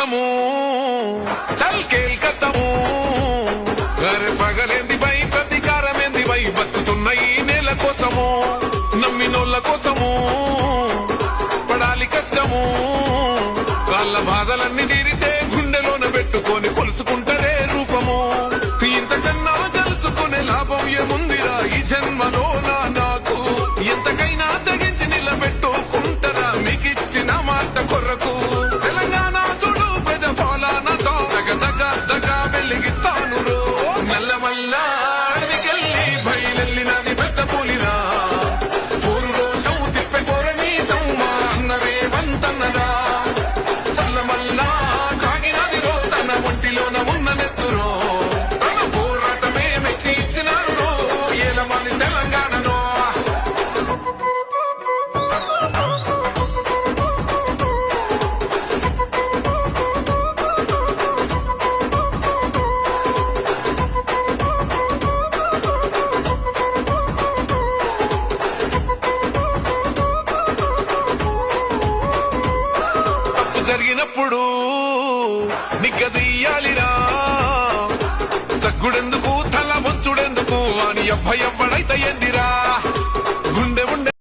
యుద్ధము చల్ కేల్కతము అరే పగలేంది బై ప్రతీకారమేంది బై బతుకుతున్న ఈ నేల కోసము నమ్మినోళ్ళ కోసము పడాలి కష్టము వాళ్ళ బాధలన్నీ తీరితే గుండెలోన పెట్టుకొని కొలుసుకుంటారే రూపము ఇంతకన్నా కలుసుకునే లాభం ఏముందిరా ఈ జన్మలో నాకు ఎంతకైనా తెగించి నిలబెట్టుకుంటారా మీకిచ్చిన మాట కొరకు తెలంగాణ చూడు ప్రజ పాలనతో దగ వెలిగిస్తాను నల్లమల్ల అడవికెళ్ళి బయలెల్లినది పెద్ద పులిరా ఊరు రోషం తిప్పే కోరని సౌమా అన్నవే వంతన్నరా సల్లమల్ల కాగినది రో తన ఒంటిలోన ఉన్న నెత్తురో తన పోరాటమే మెచ్చి ఇచ్చినారు రో ఏలమని తెలంగాణలో జరిగినప్పుడు నిగ్గదీయాలిరా తగ్గుడెందుకు తల వంచుడెందుకు అని ఎవ్వడైతే ఎందిరా